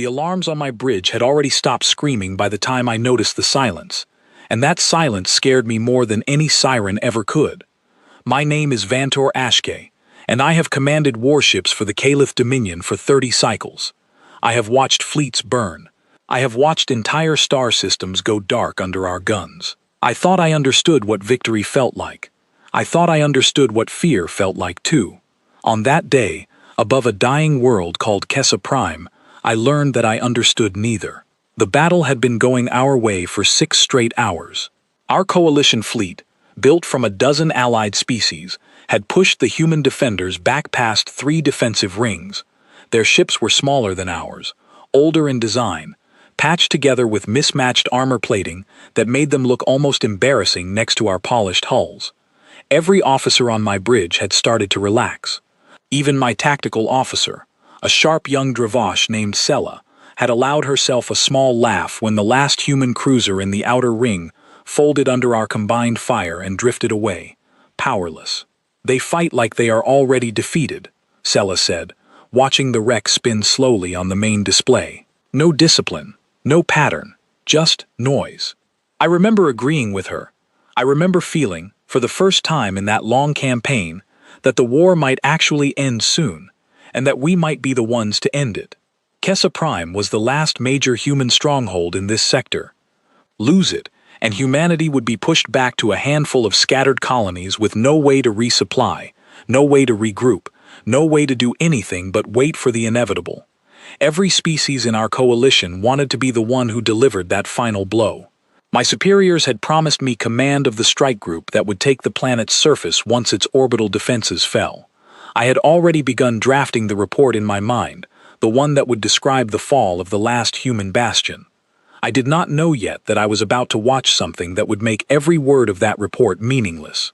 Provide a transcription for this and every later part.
The alarms on my bridge had already stopped screaming by the time I noticed the silence, and that silence scared me more than any siren ever could. My name is OverHFY, and I have commanded warships for the Caliph Dominion for 30 cycles. I have watched fleets burn. I have watched entire star systems go dark under our guns. I thought I understood what victory felt like. I thought I understood what fear felt like too. On that day, above a dying world called Kessa Prime, I learned that I understood neither. The battle had been going our way for 6 straight hours. Our coalition fleet, built from a dozen allied species, had pushed the human defenders back past 3 defensive rings. Their ships were smaller than ours, older in design, patched together with mismatched armor plating that made them look almost embarrassing next to our polished hulls. Every officer on my bridge had started to relax. Even my tactical officer, a sharp young Dravash named Sela, had allowed herself a small laugh when the last human cruiser in the outer ring folded under our combined fire and drifted away, powerless. "They fight like they are already defeated," Sela said, watching the wreck spin slowly on the main display. No discipline, no pattern, just noise. I remember agreeing with her. I remember feeling, for the first time in that long campaign, that the war might actually end soon, and that we might be the ones to end it. Kessa Prime was the last major human stronghold in this sector. Lose it, and humanity would be pushed back to a handful of scattered colonies with no way to resupply, no way to regroup, no way to do anything but wait for the inevitable. Every species in our coalition wanted to be the one who delivered that final blow. My superiors had promised me command of the strike group that would take the planet's surface once its orbital defenses fell. I had already begun drafting the report in my mind, the one that would describe the fall of the last human bastion. I did not know yet that I was about to watch something that would make every word of that report meaningless.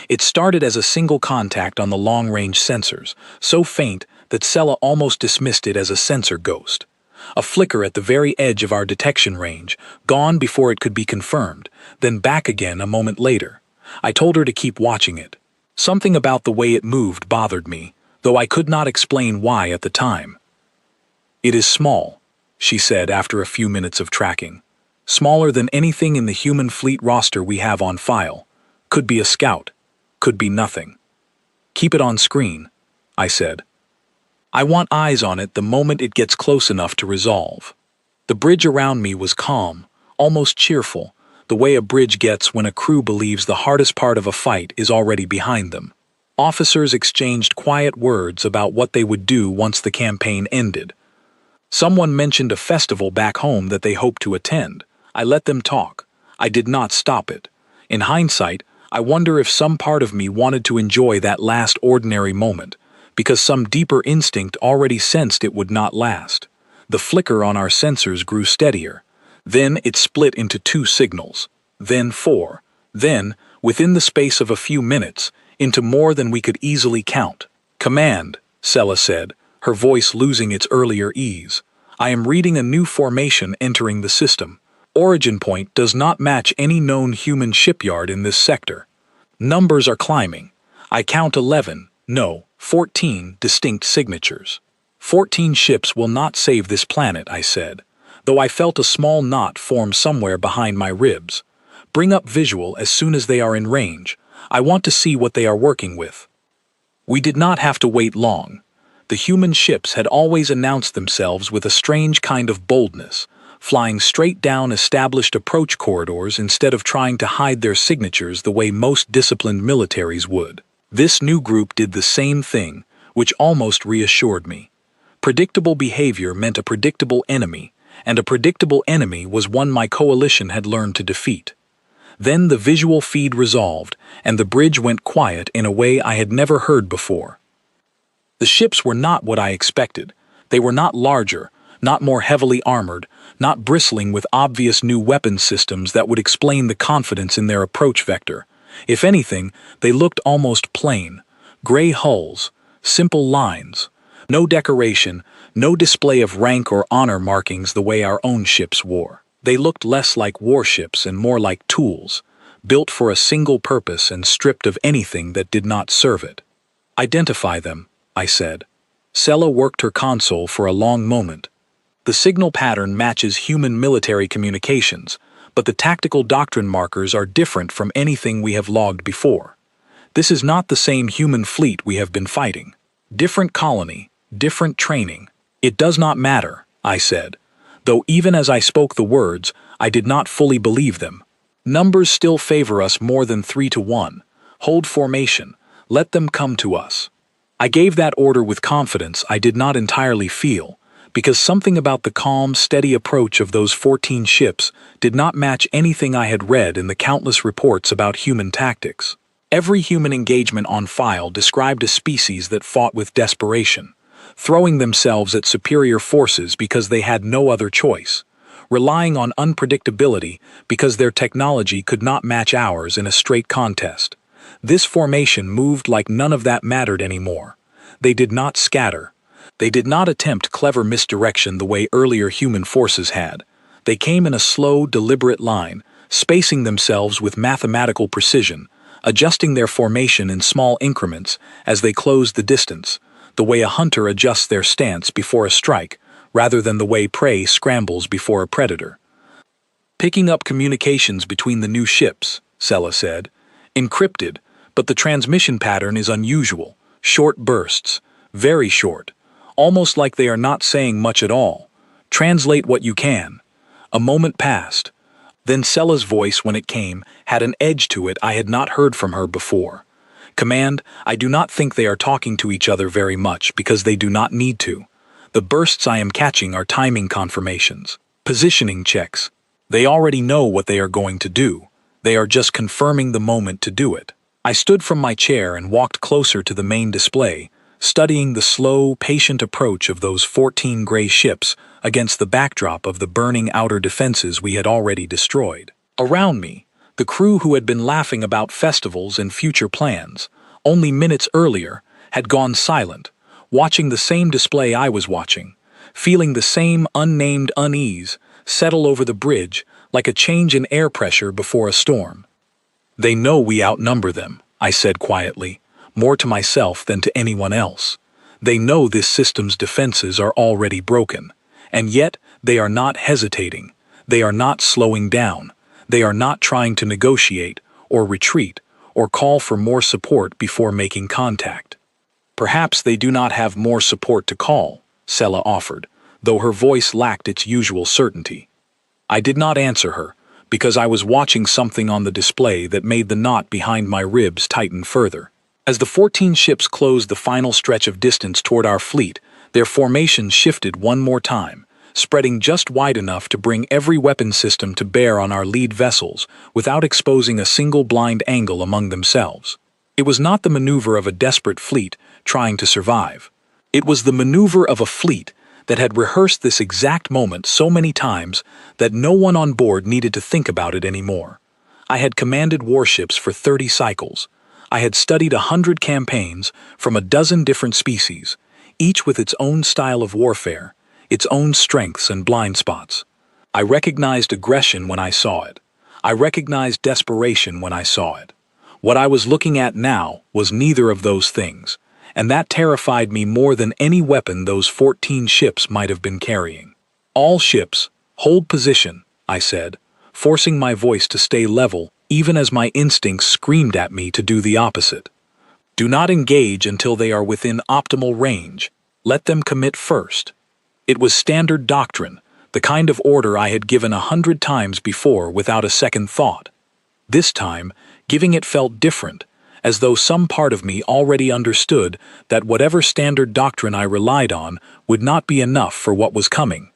It started as a single contact on the long-range sensors, so faint that Sela almost dismissed it as a sensor ghost. A flicker at the very edge of our detection range, gone before it could be confirmed, then back again a moment later. I told her to keep watching it. Something about the way it moved bothered me, though I could not explain why at the time. "It is small," she said after a few minutes of tracking. "Smaller than anything in the human fleet roster we have on file. Could be a scout. Could be nothing." "Keep it on screen," I said. "I want eyes on it the moment it gets close enough to resolve." The bridge around me was calm, almost cheerful, the way a bridge gets when a crew believes the hardest part of a fight is already behind them. Officers exchanged quiet words about what they would do once the campaign ended. Someone mentioned a festival back home that they hoped to attend. I let them talk. I did not stop it. In hindsight, I wonder if some part of me wanted to enjoy that last ordinary moment, because some deeper instinct already sensed it would not last. The flicker on our sensors grew steadier. Then it split into 2 signals. Then 4. Then, within the space of a few minutes, into more than we could easily count. "Command," Sela said, her voice losing its earlier ease. "I am reading a new formation entering the system. Origin point does not match any known human shipyard in this sector. Numbers are climbing. I count 11, no, 14 distinct signatures. 14 ships will not save this planet," I said, though I felt a small knot form somewhere behind my ribs. "Bring up visual as soon as they are in range. I want to see what they are working with." We did not have to wait long. The human ships had always announced themselves with a strange kind of boldness, flying straight down established approach corridors instead of trying to hide their signatures the way most disciplined militaries would. This new group did the same thing, which almost reassured me. Predictable behavior meant a predictable enemy, and a predictable enemy was one my coalition had learned to defeat. Then the visual feed resolved, and the bridge went quiet in a way I had never heard before. The ships were not what I expected. They were not larger, not more heavily armored, not bristling with obvious new weapon systems that would explain the confidence in their approach vector. If anything, they looked almost plain. Gray hulls, simple lines, no decoration, no display of rank or honor markings the way our own ships wore. They looked less like warships and more like tools, built for a single purpose and stripped of anything that did not serve it. "Identify them," I said. Sela worked her console for a long moment. The signal pattern matches human military communications, but the tactical doctrine markers are different from anything we have logged before. This is not the same human fleet we have been fighting. Different colony, different training. It does not matter, I said, though even as I spoke the words, I did not fully believe them. Numbers still favor us more than 3-1. Hold formation, let them come to us. I gave that order with confidence I did not entirely feel, because something about the calm, steady approach of those 14 ships did not match anything I had read in the countless reports about human tactics. Every human engagement on file described a species that fought with desperation, throwing themselves at superior forces because they had no other choice, relying on unpredictability because their technology could not match ours in a straight contest. This formation moved like none of that mattered anymore. They did not scatter. They did not attempt clever misdirection the way earlier human forces had. They came in a slow, deliberate line, spacing themselves with mathematical precision, adjusting their formation in small increments as they closed the distance, the way a hunter adjusts their stance before a strike, rather than the way prey scrambles before a predator. Picking up communications between the new ships, Sella said. Encrypted, but the transmission pattern is unusual, short bursts, very short, almost like they are not saying much at all. Translate what you can. A moment passed. Then Sella's voice, when it came, had an edge to it I had not heard from her before. Command, I do not think they are talking to each other very much because they do not need to. The bursts I am catching are timing confirmations, positioning checks. They already know what they are going to do. They are just confirming the moment to do it. I stood from my chair and walked closer to the main display, studying the slow, patient approach of those 14 gray ships against the backdrop of the burning outer defenses we had already destroyed. Around me, the crew who had been laughing about festivals and future plans, only minutes earlier, had gone silent, watching the same display I was watching, feeling the same unnamed unease settle over the bridge like a change in air pressure before a storm. They know we outnumber them, I said quietly, more to myself than to anyone else. They know this system's defenses are already broken, and yet they are not hesitating. They are not slowing down. They are not trying to negotiate, or retreat, or call for more support before making contact. Perhaps they do not have more support to call, Sella offered, though her voice lacked its usual certainty. I did not answer her, because I was watching something on the display that made the knot behind my ribs tighten further. As the 14 ships closed the final stretch of distance toward our fleet, their formation shifted one more time, spreading just wide enough to bring every weapon system to bear on our lead vessels without exposing a single blind angle among themselves. It was not the maneuver of a desperate fleet trying to survive. It was the maneuver of a fleet that had rehearsed this exact moment so many times that no one on board needed to think about it anymore. I had commanded warships for 30 cycles. I had studied 100 campaigns from a dozen different species, each with its own style of warfare, its own strengths and blind spots. I recognized aggression when I saw it. I recognized desperation when I saw it. What I was looking at now was neither of those things, and that terrified me more than any weapon those 14 ships might have been carrying. All ships, hold position, I said, forcing my voice to stay level even as my instincts screamed at me to do the opposite. Do not engage until they are within optimal range. Let them commit first. It was standard doctrine, the kind of order I had given 100 times before without a second thought. This time, giving it felt different, as though some part of me already understood that whatever standard doctrine I relied on would not be enough for what was coming.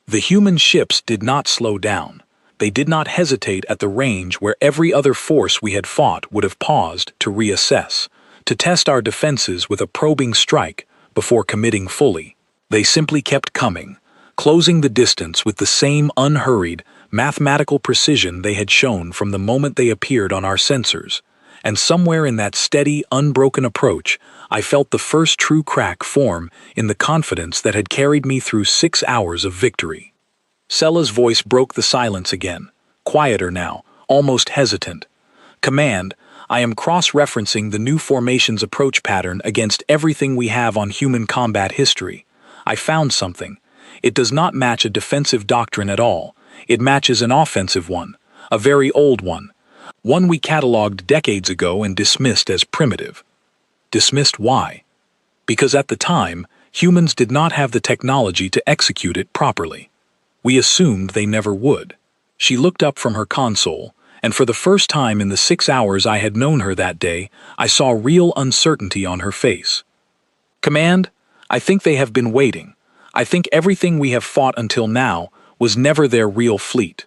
The human ships did not slow down. They did not hesitate at the range where every other force we had fought would have paused to reassess, to test our defenses with a probing strike before committing fully. They simply kept coming, closing the distance with the same unhurried, mathematical precision they had shown from the moment they appeared on our sensors. And somewhere in that steady, unbroken approach, I felt the first true crack form in the confidence that had carried me through 6 hours of victory. Sella's voice broke the silence again, quieter now, almost hesitant. Command, I am cross-referencing the new formation's approach pattern against everything we have on human combat history. I found something. It does not match a defensive doctrine at all. It matches an offensive one, a very old one we catalogued decades ago and dismissed as primitive. Dismissed why? Because at the time, humans did not have the technology to execute it properly. We assumed they never would. She looked up from her console, and for the first time in the 6 hours I had known her that day, I saw real uncertainty on her face. Command, I think they have been waiting. I think everything we have fought until now was never their real fleet.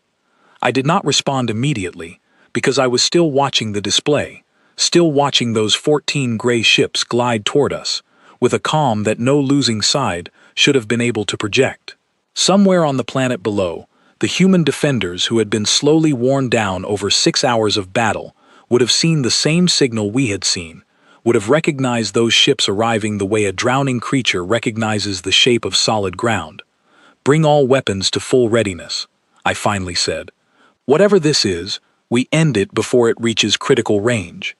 I did not respond immediately, because I was still watching the display, still watching those 14 gray ships glide toward us, with a calm that no losing side should have been able to project. Somewhere on the planet below, the human defenders who had been slowly worn down over 6 hours of battle would have seen the same signal we had seen, would have recognized those ships arriving the way a drowning creature recognizes the shape of solid ground. Bring all weapons to full readiness, I finally said. Whatever this is, we end it before it reaches critical range.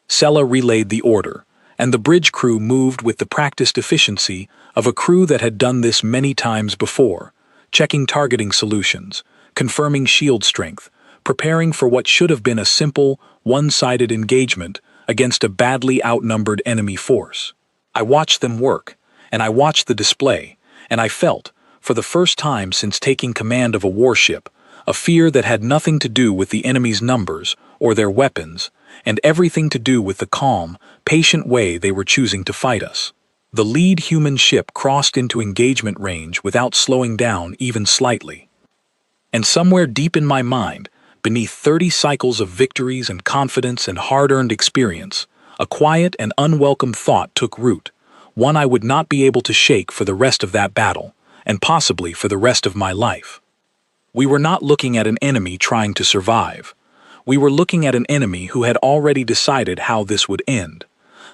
Sella relayed the order, and the bridge crew moved with the practiced efficiency of a crew that had done this many times before, checking targeting solutions, confirming shield strength, preparing for what should have been a simple, one-sided engagement against a badly outnumbered enemy force. I watched them work, and I watched the display, and I felt, for the first time since taking command of a warship, a fear that had nothing to do with the enemy's numbers or their weapons, and everything to do with the calm, patient way they were choosing to fight us. The lead human ship crossed into engagement range without slowing down even slightly. And somewhere deep in my mind, beneath 30 cycles of victories and confidence and hard-earned experience, a quiet and unwelcome thought took root, one I would not be able to shake for the rest of that battle, and possibly for the rest of my life. We were not looking at an enemy trying to survive. We were looking at an enemy who had already decided how this would end.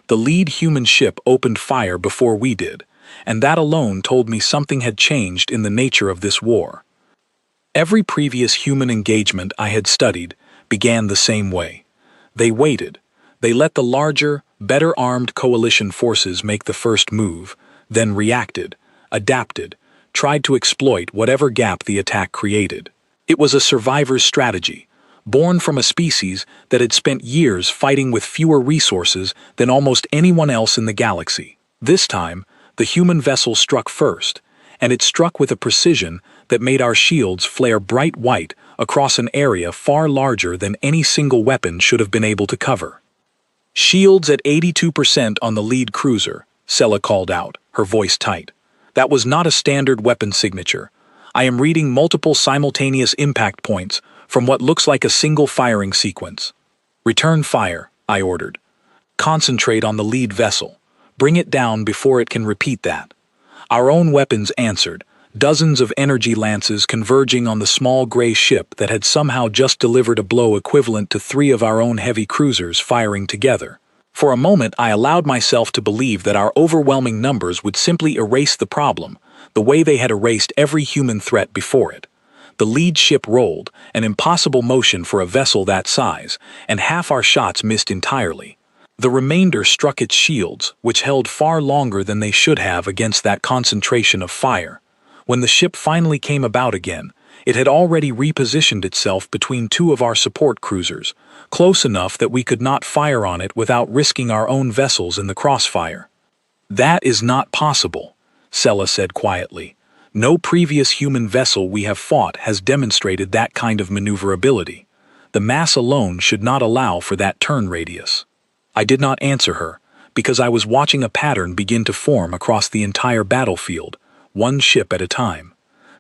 The lead human ship opened fire before we did, and that alone told me something had changed in the nature of this war. Every previous human engagement I had studied began the same way. They waited. They let the larger, better-armed coalition forces make the first move, then reacted, adapted, tried to exploit whatever gap the attack created. It was a survivor's strategy, born from a species that had spent years fighting with fewer resources than almost anyone else in the galaxy. This time, the human vessel struck first, and it struck with a precision that made our shields flare bright white across an area far larger than any single weapon should have been able to cover. "Shields at 82% on the lead cruiser," Sella called out, her voice tight. That was not a standard weapon signature. I am reading multiple simultaneous impact points from what looks like a single firing sequence. "Return fire," I ordered. "Concentrate on the lead vessel. Bring it down before it can repeat that." Our own weapons answered, dozens of energy lances converging on the small gray ship that had somehow just delivered a blow equivalent to 3 of our own heavy cruisers firing together. For a moment I allowed myself to believe that our overwhelming numbers would simply erase the problem, the way they had erased every human threat before it. The lead ship rolled, an impossible motion for a vessel that size, and half our shots missed entirely. The remainder struck its shields, which held far longer than they should have against that concentration of fire. When the ship finally came about again, it had already repositioned itself between 2 of our support cruisers, close enough that we could not fire on it without risking our own vessels in the crossfire. "That is not possible," Sella said quietly. "No previous human vessel we have fought has demonstrated that kind of maneuverability. The mass alone should not allow for that turn radius." I did not answer her, because I was watching a pattern begin to form across the entire battlefield, one ship at a time.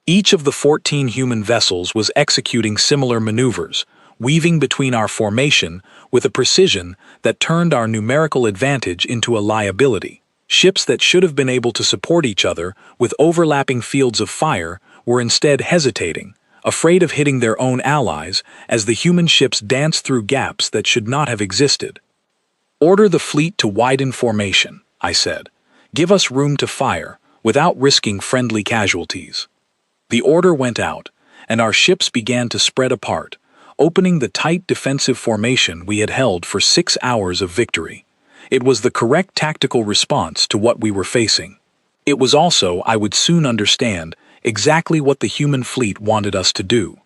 Each of the 14 human vessels was executing similar maneuvers, weaving between our formation with a precision that turned our numerical advantage into a liability. Ships that should have been able to support each other with overlapping fields of fire were instead hesitating, afraid of hitting their own allies as the human ships danced through gaps that should not have existed. "Order the fleet to widen formation," I said. "Give us room to fire, without risking friendly casualties." The order went out, and our ships began to spread apart, opening the tight defensive formation we had held for 6 hours of victory. It was the correct tactical response to what we were facing. It was also, I would soon understand, exactly what the human fleet wanted us to do.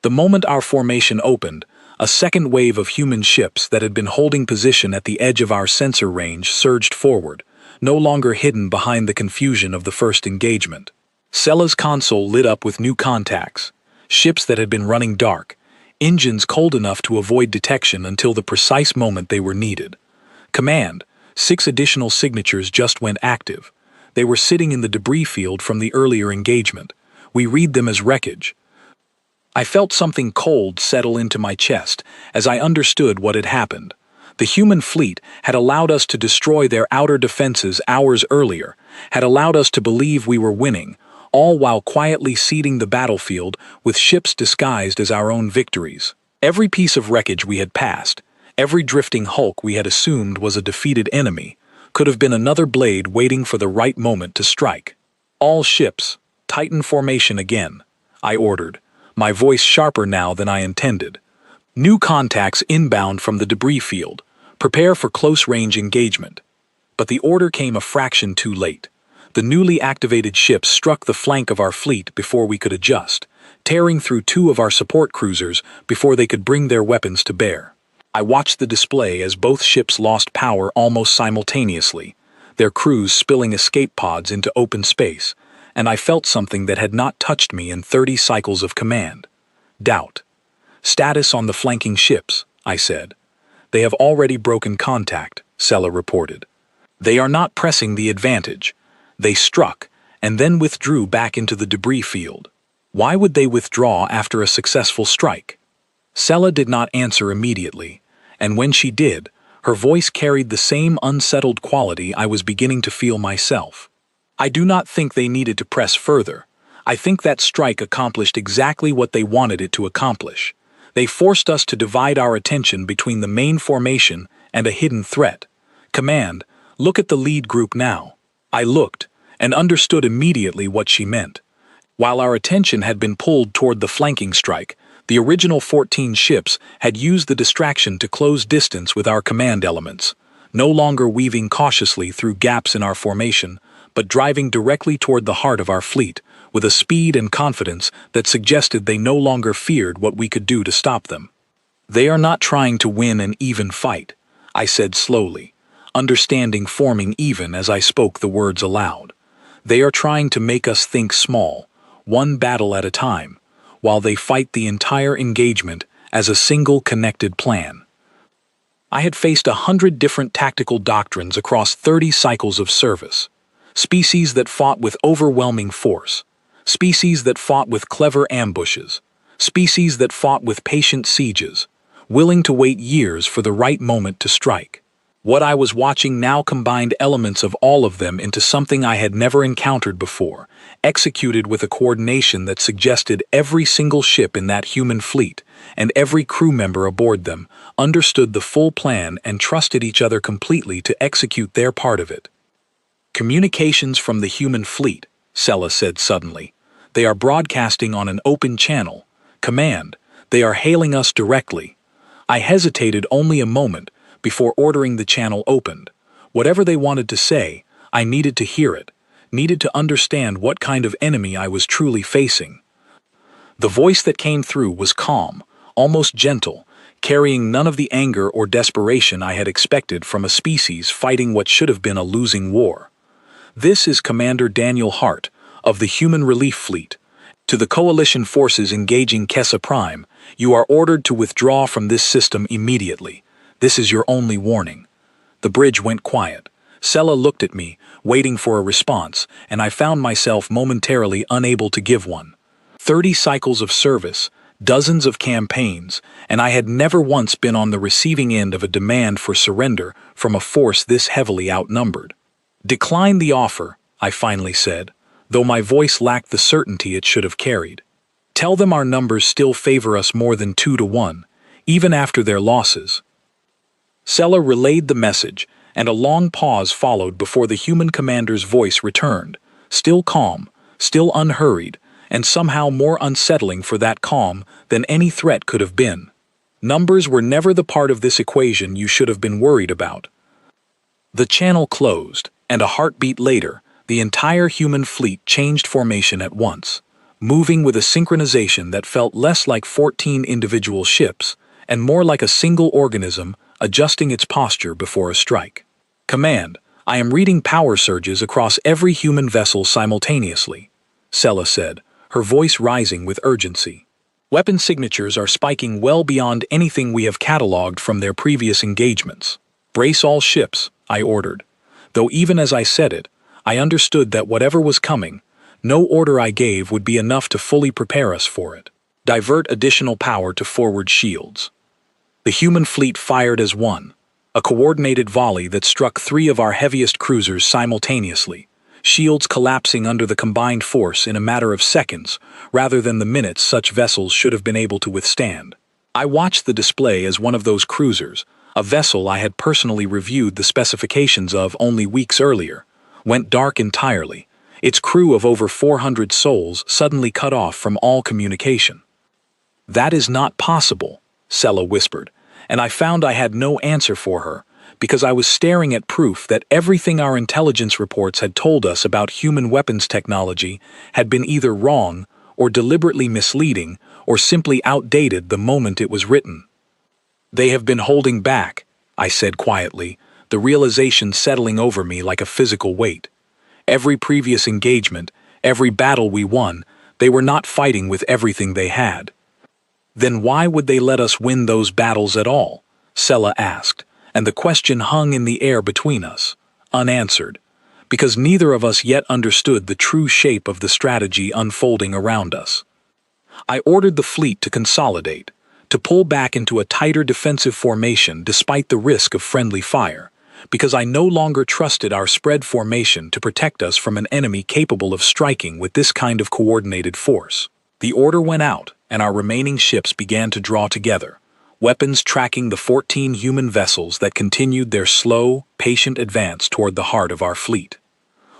The moment our formation opened, a second wave of human ships that had been holding position at the edge of our sensor range surged forward, no longer hidden behind the confusion of the first engagement. Sella's console lit up with new contacts, ships that had been running dark, engines cold enough to avoid detection until the precise moment they were needed. Command, 6 additional signatures just went active. They were sitting in the debris field from the earlier engagement. We read them as wreckage. I felt something cold settle into my chest as I understood what had happened. The human fleet had allowed us to destroy their outer defenses hours earlier, had allowed us to believe we were winning, all while quietly seeding the battlefield with ships disguised as our own victories. Every piece of wreckage we had passed, every drifting hulk we had assumed was a defeated enemy, could have been another blade waiting for the right moment to strike. All ships, tighten formation again, I ordered, my voice sharper now than I intended. New contacts inbound from the debris field. Prepare for close-range engagement. But the order came a fraction too late. The newly activated ships struck the flank of our fleet before we could adjust, tearing through 2 of our support cruisers before they could bring their weapons to bear. I watched the display as both ships lost power almost simultaneously, their crews spilling escape pods into open space, and I felt something that had not touched me in 30 cycles of command. Doubt. Status on the flanking ships, I said. They have already broken contact, Sella reported. They are not pressing the advantage. They struck, and then withdrew back into the debris field. Why would they withdraw after a successful strike? Sella did not answer immediately, and when she did, her voice carried the same unsettled quality I was beginning to feel myself. I do not think they needed to press further. I think that strike accomplished exactly what they wanted it to accomplish. They forced us to divide our attention between the main formation and a hidden threat. Command, look at the lead group now. I looked, and understood immediately what she meant. While our attention had been pulled toward the flanking strike, the original 14 ships had used the distraction to close distance with our command elements, no longer weaving cautiously through gaps in our formation, but driving directly toward the heart of our fleet, with a speed and confidence that suggested they no longer feared what we could do to stop them. They are not trying to win an even fight, I said slowly, understanding forming even as I spoke the words aloud. They are trying to make us think small, one battle at a time, while they fight the entire engagement as a single connected plan. I had faced 100 different tactical doctrines across 30 cycles of service. Species that fought with overwhelming force. Species that fought with clever ambushes. Species that fought with patient sieges, willing to wait years for the right moment to strike. What I was watching now combined elements of all of them into something I had never encountered before, executed with a coordination that suggested every single ship in that human fleet, and every crew member aboard them, understood the full plan and trusted each other completely to execute their part of it. Communications from the human fleet, Sella said suddenly. They are broadcasting on an open channel. Command, they are hailing us directly. I hesitated only a moment before ordering the channel opened. Whatever they wanted to say, I needed to hear it, needed to understand what kind of enemy I was truly facing. The voice that came through was calm, almost gentle, carrying none of the anger or desperation I had expected from a species fighting what should have been a losing war. This is Commander Daniel Hart, of the Human Relief Fleet. To the Coalition forces engaging Kessa Prime, you are ordered to withdraw from this system immediately. This is your only warning. The bridge went quiet. Sella looked at me, waiting for a response, and I found myself momentarily unable to give one. 30 cycles of service, dozens of campaigns, and I had never once been on the receiving end of a demand for surrender from a force this heavily outnumbered. Decline the offer, I finally said, though my voice lacked the certainty it should have carried. Tell them our numbers still favor us more than 2 to 1, even after their losses. Sella relayed the message, and a long pause followed before the human commander's voice returned, still calm, still unhurried, and somehow more unsettling for that calm than any threat could have been. Numbers were never the part of this equation you should have been worried about. The channel closed, and a heartbeat later, the entire human fleet changed formation at once. moving with a synchronization that felt less like 14 individual ships and more like a single organism adjusting its posture before a strike. Command, I am reading power surges across every human vessel simultaneously, Sella said, her voice rising with urgency. Weapon signatures are spiking well beyond anything we have cataloged from their previous engagements. Brace all ships, I ordered. Though even as I said it, I understood that whatever was coming, no order I gave would be enough to fully prepare us for it. Divert additional power to forward shields. The human fleet fired as one, a coordinated volley that struck 3 of our heaviest cruisers simultaneously, shields collapsing under the combined force in a matter of seconds rather than the minutes such vessels should have been able to withstand. I watched the display as one of those cruisers, a vessel I had personally reviewed the specifications of only weeks earlier, went dark entirely, its crew of over 400 souls suddenly cut off from all communication. That is not possible, Sella whispered, and I found I had no answer for her, because I was staring at proof that everything our intelligence reports had told us about human weapons technology had been either wrong or deliberately misleading or simply outdated the moment it was written. They have been holding back, I said quietly, the realization settling over me like a physical weight. Every previous engagement, every battle we won, they were not fighting with everything they had. Then why would they let us win those battles at all? Sella asked, and the question hung in the air between us, unanswered, because neither of us yet understood the true shape of the strategy unfolding around us. I ordered the fleet to consolidate, to pull back into a tighter defensive formation despite the risk of friendly fire, because I no longer trusted our spread formation to protect us from an enemy capable of striking with this kind of coordinated force. The order went out, and our remaining ships began to draw together, weapons tracking the 14 human vessels that continued their slow, patient advance toward the heart of our fleet.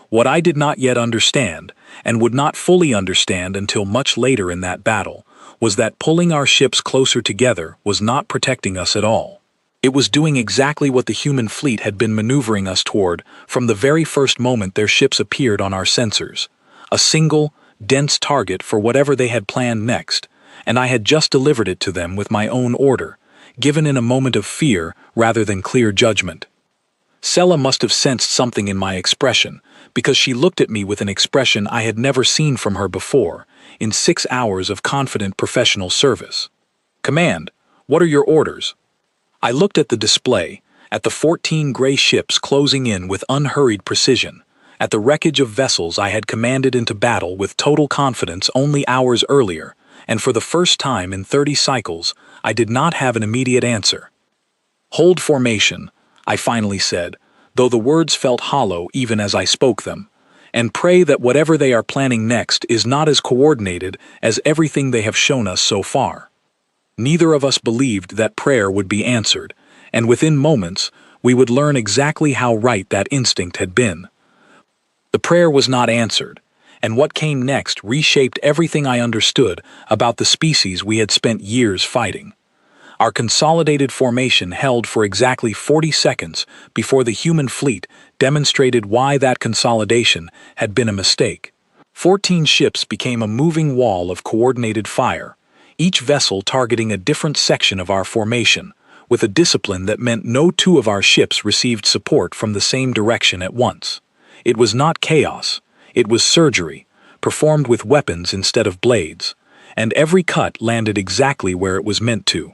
What I did not yet understand, and would not fully understand until much later in that battle, was that pulling our ships closer together was not protecting us at all. It was doing exactly what the human fleet had been maneuvering us toward from the very first moment their ships appeared on our sensors, a single, dense target for whatever they had planned next, and I had just delivered it to them with my own order, given in a moment of fear rather than clear judgment. Sella must have sensed something in my expression, because she looked at me with an expression I had never seen from her before, in 6 hours of confident professional service. Command, what are your orders? I looked at the display, at the 14 gray ships closing in with unhurried precision, at the wreckage of vessels I had commanded into battle with total confidence only hours earlier, and for the first time in 30 cycles, I did not have an immediate answer. Hold formation, I finally said, though the words felt hollow even as I spoke them, and pray that whatever they are planning next is not as coordinated as everything they have shown us so far. Neither of us believed that prayer would be answered, and within moments, we would learn exactly how right that instinct had been. The prayer was not answered, and what came next reshaped everything I understood about the species we had spent years fighting. Our consolidated formation held for exactly 40 seconds before the human fleet demonstrated why that consolidation had been a mistake. 14 ships became a moving wall of coordinated fire, each vessel targeting a different section of our formation, with a discipline that meant no 2 of our ships received support from the same direction at once. It was not chaos, it was surgery, performed with weapons instead of blades, and every cut landed exactly where it was meant to.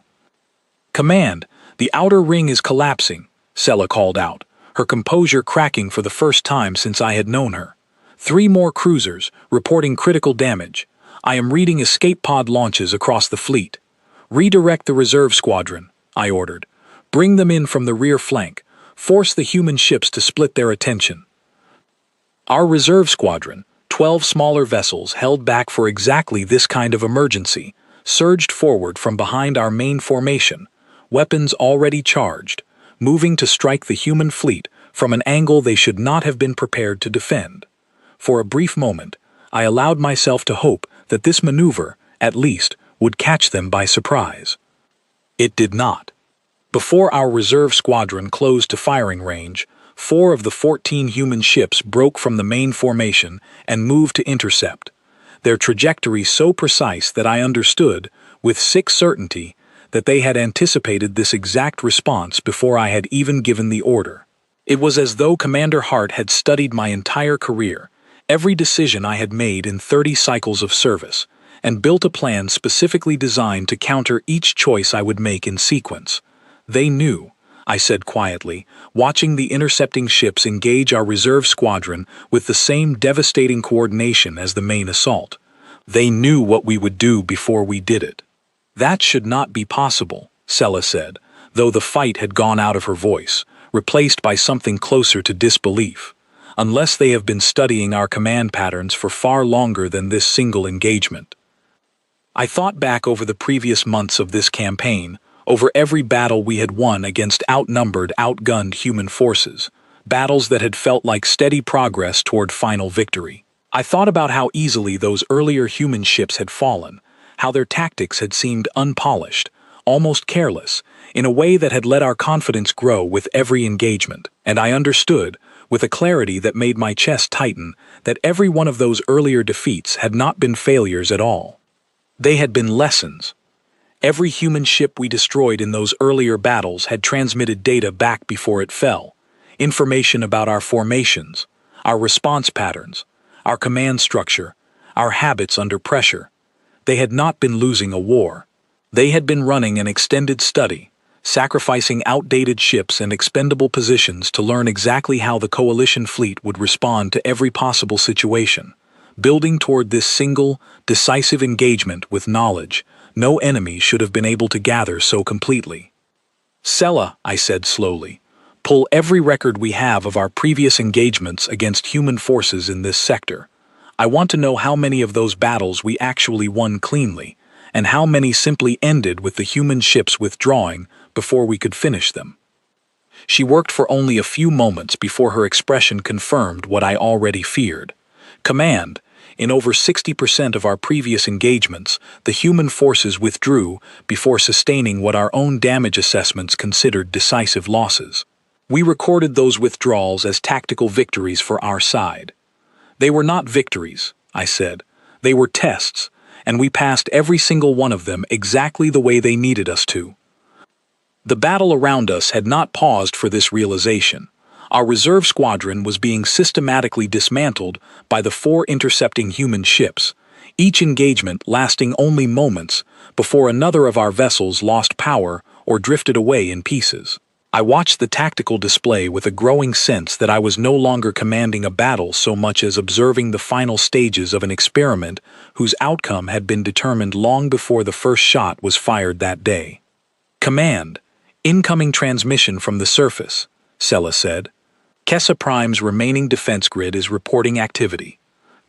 Command, the outer ring is collapsing, Sella called out, her composure cracking for the first time since I had known her. 3 more cruisers, reporting critical damage. I am reading escape pod launches across the fleet. Redirect the reserve squadron, I ordered. Bring them in from the rear flank. Force the human ships to split their attention. Our reserve squadron, 12 smaller vessels held back for exactly this kind of emergency, surged forward from behind our main formation, weapons already charged, moving to strike the human fleet from an angle they should not have been prepared to defend. For a brief moment, I allowed myself to hope that this maneuver, at least, would catch them by surprise. It did not. Before our reserve squadron closed to firing range, 4 of the 14 human ships broke from the main formation and moved to intercept. their trajectory so precise that I understood, with sick certainty, that they had anticipated this exact response before I had even given the order. It was as though Commander Hart had studied my entire career, every decision I had made in 30 cycles of service, and built a plan specifically designed to counter each choice I would make in sequence. They knew, I said quietly, watching the intercepting ships engage our reserve squadron with the same devastating coordination as the main assault. They knew what we would do before we did it. That should not be possible, Sella said, though the fight had gone out of her voice, replaced by something closer to disbelief. Unless they have been studying our command patterns for far longer than this single engagement. I thought back over the previous months of this campaign, over every battle we had won against outnumbered, outgunned human forces, battles that had felt like steady progress toward final victory. I thought about how easily those earlier human ships had fallen, how their tactics had seemed unpolished, almost careless, in a way that had let our confidence grow with every engagement, and I understood, with a clarity that made my chest tighten, that every one of those earlier defeats had not been failures at all. They had been lessons. Every human ship we destroyed in those earlier battles had transmitted data back before it fell, information about our formations, our response patterns, our command structure, our habits under pressure. They had not been losing a war. They had been running an extended study, sacrificing outdated ships and expendable positions to learn exactly how the coalition fleet would respond to every possible situation, building toward this single, decisive engagement with knowledge no enemy should have been able to gather so completely. Sella, I said slowly, pull every record we have of our previous engagements against human forces in this sector. I want to know how many of those battles we actually won cleanly, and how many simply ended with the human ships withdrawing before we could finish them. She worked for only a few moments before her expression confirmed what I already feared. Command, in over 60% of our previous engagements, the human forces withdrew before sustaining what our own damage assessments considered decisive losses. We recorded those withdrawals as tactical victories for our side. They were not victories, I said. They were tests, and we passed every single one of them exactly the way they needed us to. The battle around us had not paused for this realization. Our reserve squadron was being systematically dismantled by the 4 intercepting human ships, each engagement lasting only moments before another of our vessels lost power or drifted away in pieces. I watched the tactical display with a growing sense that I was no longer commanding a battle so much as observing the final stages of an experiment whose outcome had been determined long before the first shot was fired that day. Command, incoming transmission from the surface, Sella said. Kessa Prime's remaining defense grid is reporting activity.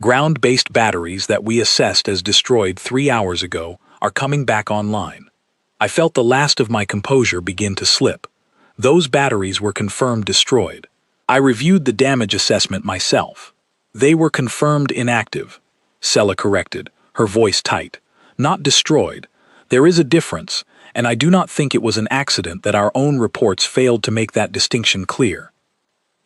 Ground-based batteries that we assessed as destroyed 3 hours ago are coming back online. I felt the last of my composure begin to slip. Those batteries were confirmed destroyed. I reviewed the damage assessment myself. They were confirmed inactive, Sella corrected, her voice tight. Not destroyed. There is a difference, and I do not think it was an accident that our own reports failed to make that distinction clear.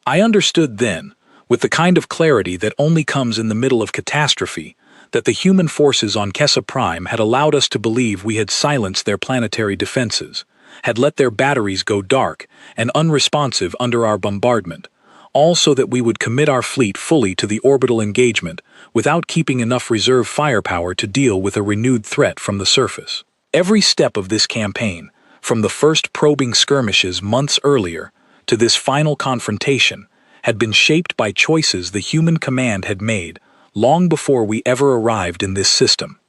I understood then, with the kind of clarity that only comes in the middle of catastrophe, that the human forces on Kessa Prime had allowed us to believe we had silenced their planetary defenses, had let their batteries go dark and unresponsive under our bombardment, all so that we would commit our fleet fully to the orbital engagement without keeping enough reserve firepower to deal with a renewed threat from the surface. Every step of this campaign, from the first probing skirmishes months earlier to this final confrontation, had been shaped by choices the human command had made long before we ever arrived in this system.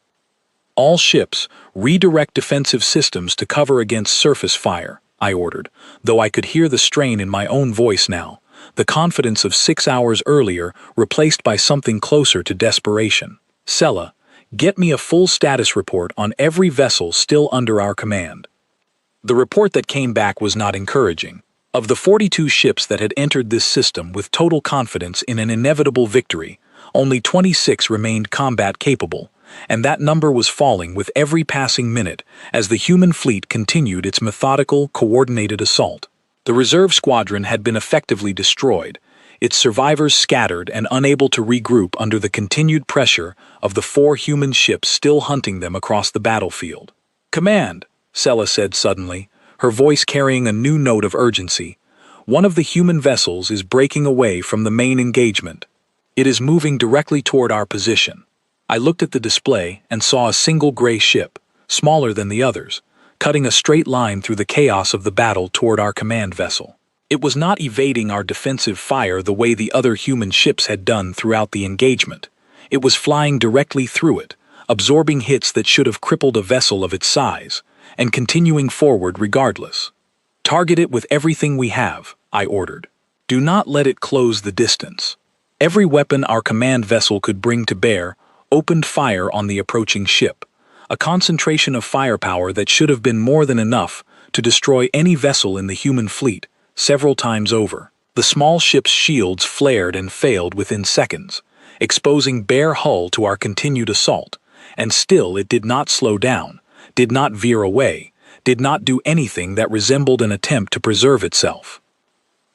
All ships, redirect defensive systems to cover against surface fire, I ordered, though I could hear the strain in my own voice now, the confidence of 6 hours earlier replaced by something closer to desperation. Sella, get me a full status report on every vessel still under our command. The report that came back was not encouraging. Of the 42 ships that had entered this system with total confidence in an inevitable victory, only 26 remained combat capable, and that number was falling with every passing minute as the human fleet continued its methodical, coordinated assault. The reserve squadron had been effectively destroyed, its survivors scattered and unable to regroup under the continued pressure of the 4 human ships still hunting them across the battlefield. "Command," Sella said suddenly, her voice carrying a new note of urgency. "One of the human vessels is breaking away from the main engagement. It is moving directly toward our position." I looked at the display and saw a single gray ship, smaller than the others, cutting a straight line through the chaos of the battle toward our command vessel. It was not evading our defensive fire the way the other human ships had done throughout the engagement. It was flying directly through it, absorbing hits that should have crippled a vessel of its size, and continuing forward regardless. "Target it with everything we have," I ordered. "Do not let it close the distance." Every weapon our command vessel could bring to bear opened fire on the approaching ship, a concentration of firepower that should have been more than enough to destroy any vessel in the human fleet several times over. The small ship's shields flared and failed within seconds, exposing bare hull to our continued assault, and still it did not slow down, did not veer away, did not do anything that resembled an attempt to preserve itself.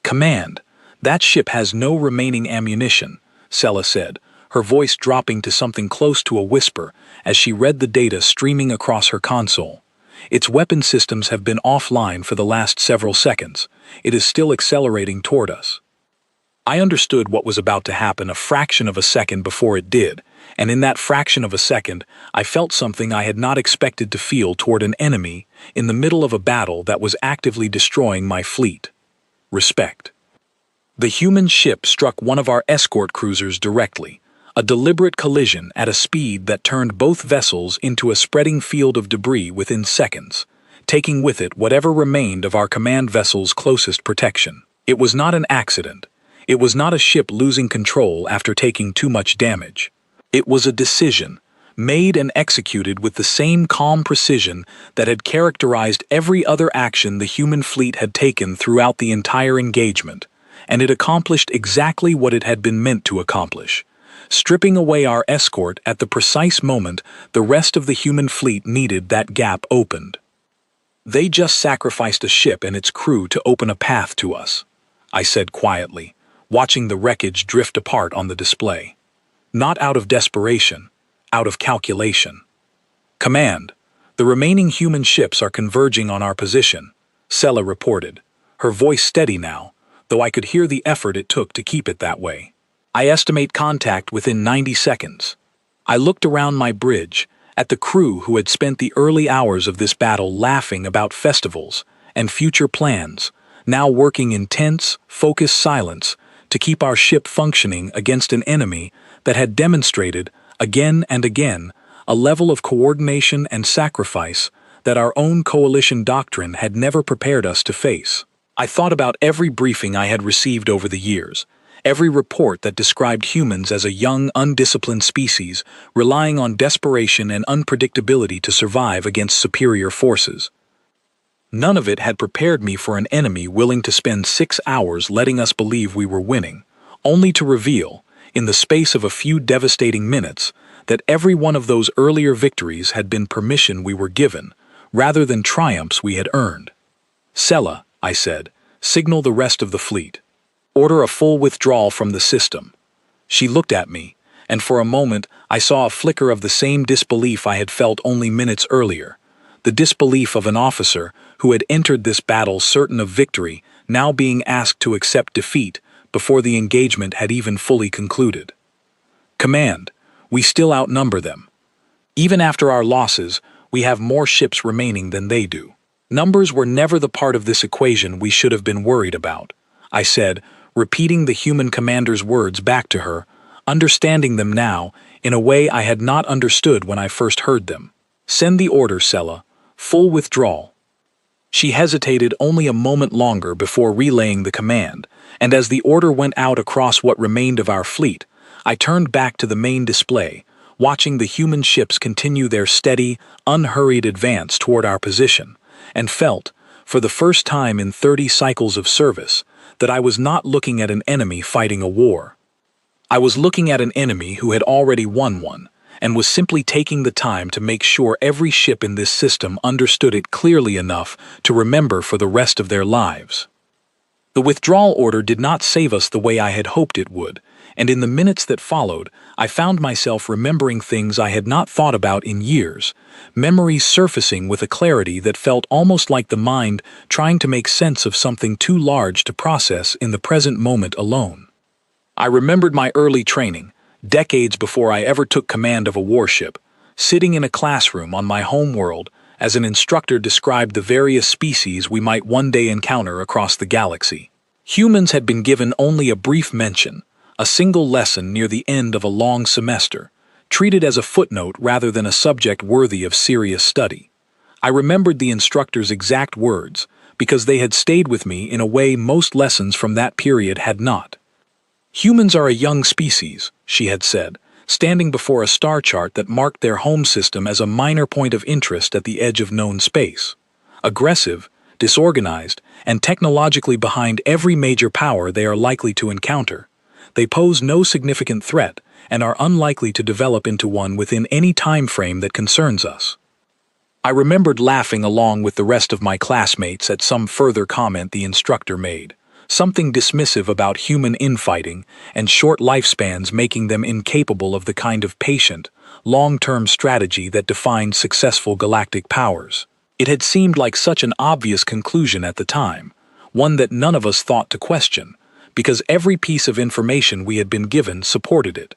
"Command, that ship has no remaining ammunition," Sella said, her voice dropping to something close to a whisper as she read the data streaming across her console. "Its weapon systems have been offline for the last several seconds. It is still accelerating toward us." I understood what was about to happen a fraction of a second before it did, and in that fraction of a second, I felt something I had not expected to feel toward an enemy in the middle of a battle that was actively destroying my fleet. Respect. The human ship struck one of our escort cruisers directly, a deliberate collision at a speed that turned both vessels into a spreading field of debris within seconds, taking with it whatever remained of our command vessel's closest protection. It was not an accident. It was not a ship losing control after taking too much damage. It was a decision, made and executed with the same calm precision that had characterized every other action the human fleet had taken throughout the entire engagement, and it accomplished exactly what it had been meant to accomplish, stripping away our escort at the precise moment the rest of the human fleet needed that gap opened. "They just sacrificed a ship and its crew to open a path to us," I said quietly, watching the wreckage drift apart on the display. "Not out of desperation, out of calculation." "Command, the remaining human ships are converging on our position," Sella reported, her voice steady now, though I could hear the effort it took to keep it that way. "I estimate contact within 90 seconds. I looked around my bridge, at the crew who had spent the early hours of this battle laughing about festivals and future plans, now working in tense, focused silence to keep our ship functioning against an enemy that had demonstrated, again and again, a level of coordination and sacrifice that our own coalition doctrine had never prepared us to face. I thought about every briefing I had received over the years, every report that described humans as a young, undisciplined species relying on desperation and unpredictability to survive against superior forces. None of it had prepared me for an enemy willing to spend 6 hours letting us believe we were winning, only to reveal, in the space of a few devastating minutes, that every one of those earlier victories had been permission we were given, rather than triumphs we had earned. "Sella," I said, "signal the rest of the fleet. Order a full withdrawal from the system." She looked at me, and for a moment I saw a flicker of the same disbelief I had felt only minutes earlier, the disbelief of an officer who had entered this battle certain of victory, now being asked to accept defeat before the engagement had even fully concluded. "Command, we still outnumber them. Even after our losses, we have more ships remaining than they do. Numbers were never the part of this equation we should have been worried about," I said, repeating the human commander's words back to her, understanding them now in a way I had not understood when I first heard them. "Send the order, Sella. Full withdrawal." She hesitated only a moment longer before relaying the command, and as the order went out across what remained of our fleet, I turned back to the main display, watching the human ships continue their steady, unhurried advance toward our position, and felt, for the first time in 30 cycles of service, that I was not looking at an enemy fighting a war. I was looking at an enemy who had already won one, and was simply taking the time to make sure every ship in this system understood it clearly enough to remember for the rest of their lives. The withdrawal order did not save us the way I had hoped it would, and in the minutes that followed, I found myself remembering things I had not thought about in years, memories surfacing with a clarity that felt almost like the mind trying to make sense of something too large to process in the present moment alone. I remembered my early training, decades before I ever took command of a warship, sitting in a classroom on my home world as an instructor described the various species we might one day encounter across the galaxy. Humans had been given only a brief mention, a single lesson near the end of a long semester, treated as a footnote rather than a subject worthy of serious study. I remembered the instructor's exact words because they had stayed with me in a way most lessons from that period had not. "Humans are a young species," she had said, standing before a star chart that marked their home system as a minor point of interest at the edge of known space. Aggressive, disorganized, and technologically behind every major power they are likely to encounter, they pose no significant threat and are unlikely to develop into one within any time frame that concerns us. I remembered laughing along with the rest of my classmates at some further comment the instructor made, something dismissive about human infighting and short lifespans making them incapable of the kind of patient, long-term strategy that defines successful galactic powers. It had seemed like such an obvious conclusion at the time, one that none of us thought to question, because every piece of information we had been given supported it.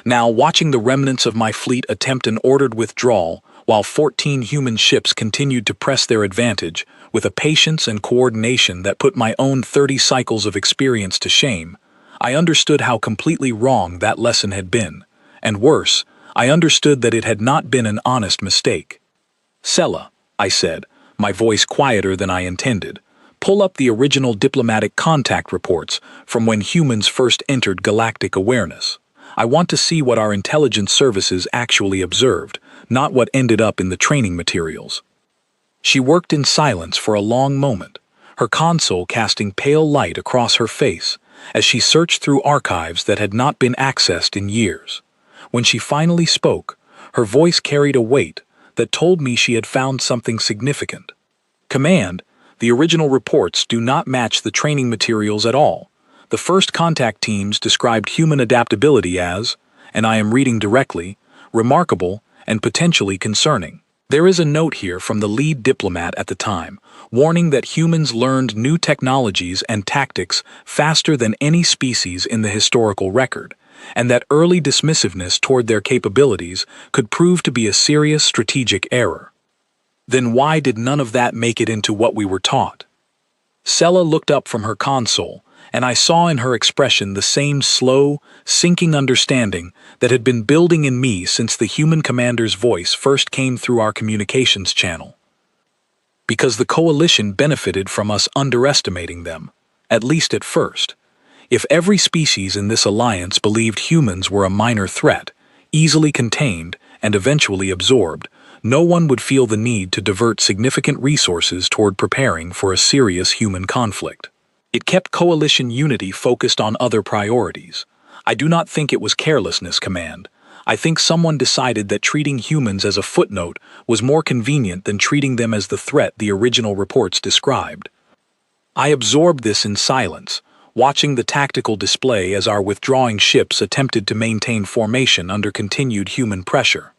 Now, watching the remnants of my fleet attempt an ordered withdrawal while 14 human ships continued to press their advantage with a patience and coordination that put my own 30 cycles of experience to shame, I understood how completely wrong that lesson had been, and worse, I understood that it had not been an honest mistake. "Sella," I said, my voice quieter than I intended, "pull up the original diplomatic contact reports from when humans first entered galactic awareness. I want to see what our intelligence services actually observed, not what ended up in the training materials." She worked in silence for a long moment, her console casting pale light across her face as she searched through archives that had not been accessed in years. When she finally spoke, her voice carried a weight that told me she had found something significant. "Command, the original reports do not match the training materials at all. The first contact teams described human adaptability as, and I am reading directly, remarkable and potentially concerning. There is a note here from the lead diplomat at the time, warning that humans learned new technologies and tactics faster than any species in the historical record, and that early dismissiveness toward their capabilities could prove to be a serious strategic error. Then why did none of that make it into what we were taught?" Sella looked up from her console, and I saw in her expression the same slow, sinking understanding that had been building in me since the human commander's voice first came through our communications channel. Because the coalition benefited from us underestimating them, at least at first. If every species in this alliance believed humans were a minor threat, easily contained and eventually absorbed, no one would feel the need to divert significant resources toward preparing for a serious human conflict. It kept coalition unity focused on other priorities. I do not think it was carelessness, Command. I think someone decided that treating humans as a footnote was more convenient than treating them as the threat the original reports described. I absorbed this in silence, watching the tactical display as our withdrawing ships attempted to maintain formation under continued human pressure.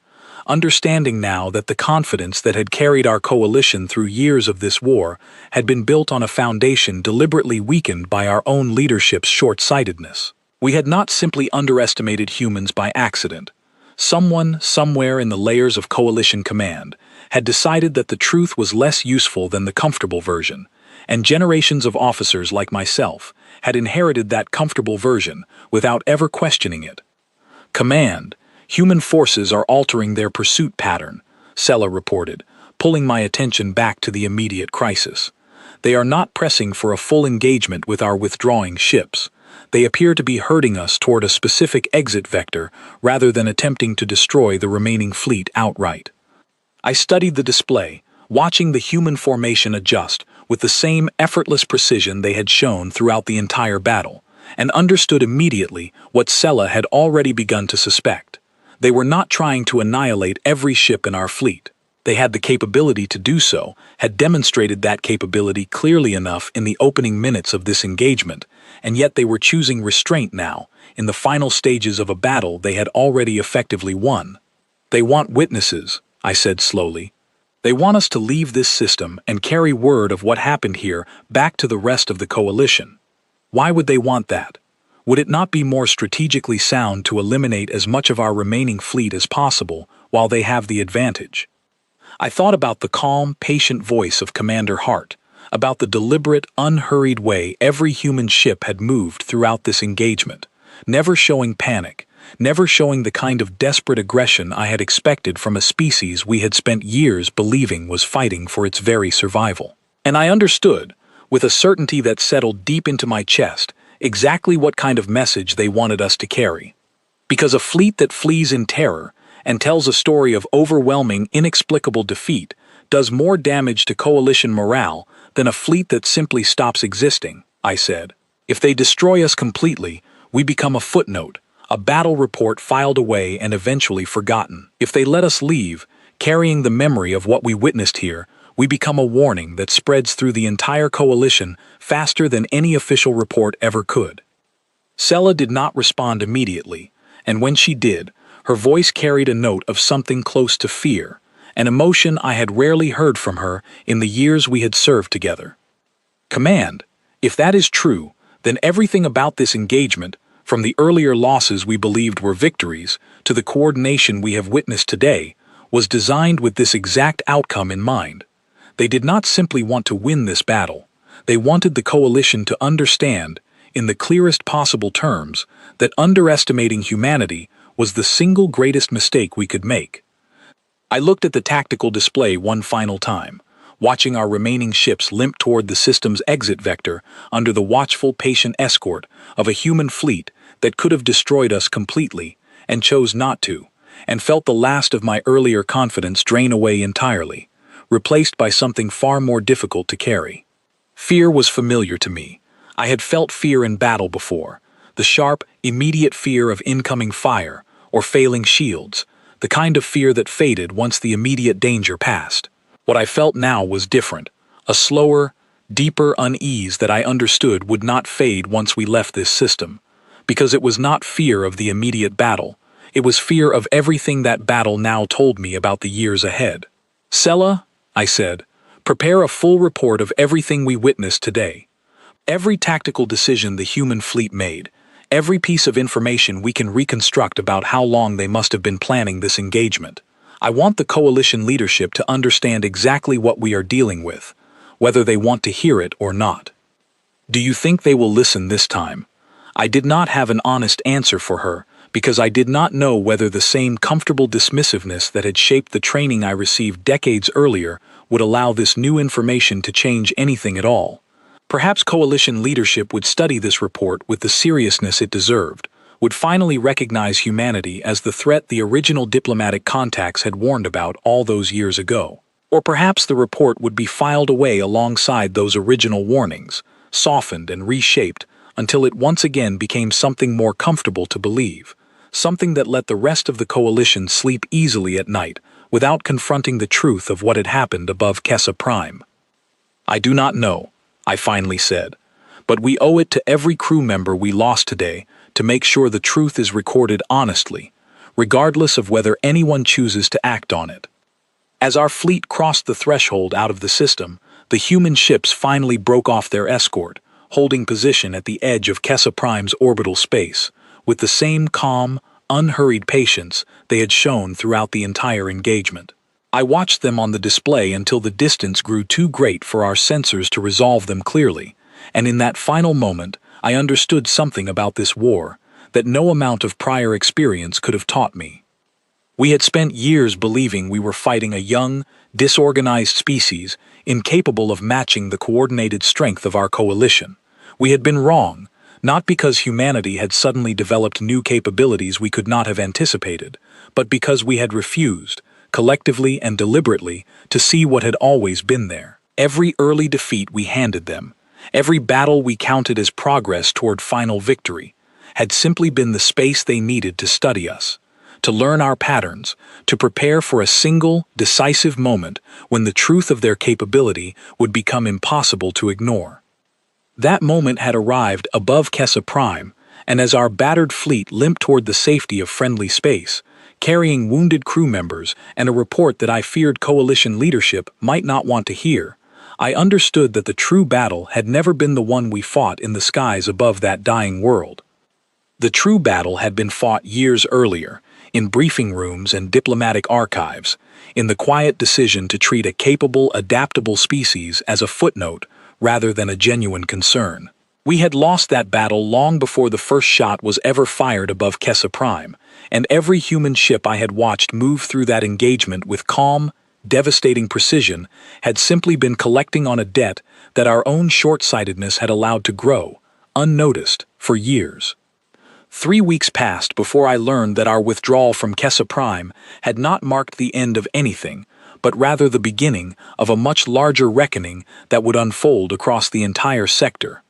Understanding now that the confidence that had carried our coalition through years of this war had been built on a foundation deliberately weakened by our own leadership's short-sightedness. We had not simply underestimated humans by accident. Someone, somewhere in the layers of coalition command, had decided that the truth was less useful than the comfortable version, and generations of officers like myself had inherited that comfortable version without ever questioning it. "Command, human forces are altering their pursuit pattern," Sella reported, pulling my attention back to the immediate crisis. "They are not pressing for a full engagement with our withdrawing ships. They appear to be herding us toward a specific exit vector rather than attempting to destroy the remaining fleet outright." I studied the display, watching the human formation adjust with the same effortless precision they had shown throughout the entire battle, and understood immediately what Sella had already begun to suspect. They were not trying to annihilate every ship in our fleet. They had the capability to do so, had demonstrated that capability clearly enough in the opening minutes of this engagement, and yet they were choosing restraint now, in the final stages of a battle they had already effectively won. They want witnesses, I said slowly. They want us to leave this system and carry word of what happened here back to the rest of the coalition. Why would they want that? Would it not be more strategically sound to eliminate as much of our remaining fleet as possible while they have the advantage? I thought about the calm, patient voice of Commander Hart, about the deliberate, unhurried way every human ship had moved throughout this engagement, never showing panic, never showing the kind of desperate aggression I had expected from a species we had spent years believing was fighting for its very survival. And I understood, with a certainty that settled deep into my chest, exactly what kind of message they wanted us to carry. Because a fleet that flees in terror and tells a story of overwhelming, inexplicable defeat does more damage to coalition morale than a fleet that simply stops existing, I said. If they destroy us completely, we become a footnote, a battle report filed away and eventually forgotten. If they let us leave, carrying the memory of what we witnessed here, we become a warning that spreads through the entire coalition faster than any official report ever could. Sella did not respond immediately, and when she did, her voice carried a note of something close to fear, an emotion I had rarely heard from her in the years we had served together. Command, if that is true, then everything about this engagement, from the earlier losses we believed were victories to the coordination we have witnessed today, was designed with this exact outcome in mind. They did not simply want to win this battle. They wanted the coalition to understand, in the clearest possible terms, that underestimating humanity was the single greatest mistake we could make. I looked at the tactical display one final time, watching our remaining ships limp toward the system's exit vector under the watchful, patient escort of a human fleet that could have destroyed us completely and chose not to, and felt the last of my earlier confidence drain away entirely, replaced by something far more difficult to carry. Fear was familiar to me. I had felt fear in battle before, the sharp, immediate fear of incoming fire or failing shields, the kind of fear that faded once the immediate danger passed. What I felt now was different, a slower, deeper unease that I understood would not fade once we left this system, because it was not fear of the immediate battle, it was fear of everything that battle now told me about the years ahead. Sella, I said, prepare a full report of everything we witnessed today. Every tactical decision the human fleet made, every piece of information we can reconstruct about how long they must have been planning this engagement. I want the coalition leadership to understand exactly what we are dealing with, whether they want to hear it or not. Do you think they will listen this time? I did not have an honest answer for her, because I did not know whether the same comfortable dismissiveness that had shaped the training I received decades earlier would allow this new information to change anything at all. Perhaps coalition leadership would study this report with the seriousness it deserved, would finally recognize humanity as the threat the original diplomatic contacts had warned about all those years ago. Or perhaps the report would be filed away alongside those original warnings, softened and reshaped until it once again became something more comfortable to believe, something that let the rest of the coalition sleep easily at night without confronting the truth of what had happened above Kessa Prime. I do not know, I finally said, but we owe it to every crew member we lost today to make sure the truth is recorded honestly, regardless of whether anyone chooses to act on it. As our fleet crossed the threshold out of the system, the human ships finally broke off their escort, holding position at the edge of Kessa Prime's orbital space, with the same calm, unhurried patience they had shown throughout the entire engagement. I watched them on the display until the distance grew too great for our sensors to resolve them clearly, and in that final moment, I understood something about this war that no amount of prior experience could have taught me. We had spent years believing we were fighting a young, disorganized species incapable of matching the coordinated strength of our coalition. We had been wrong, not because humanity had suddenly developed new capabilities we could not have anticipated, but because we had refused, collectively and deliberately, to see what had always been there. Every early defeat we handed them, every battle we counted as progress toward final victory, had simply been the space they needed to study us, to learn our patterns, to prepare for a single, decisive moment when the truth of their capability would become impossible to ignore. That moment had arrived above Kessa Prime, and as our battered fleet limped toward the safety of friendly space, carrying wounded crew members and a report that I feared coalition leadership might not want to hear, I understood that the true battle had never been the one we fought in the skies above that dying world. The true battle had been fought years earlier, in briefing rooms and diplomatic archives, in the quiet decision to treat a capable, adaptable species as a footnote rather than a genuine concern. We had lost that battle long before the first shot was ever fired above Kessa Prime, and every human ship I had watched move through that engagement with calm, devastating precision had simply been collecting on a debt that our own short-sightedness had allowed to grow, unnoticed, for years. 3 weeks passed before I learned that our withdrawal from Kessa Prime had not marked the end of anything, but rather the beginning of a much larger reckoning that would unfold across the entire sector.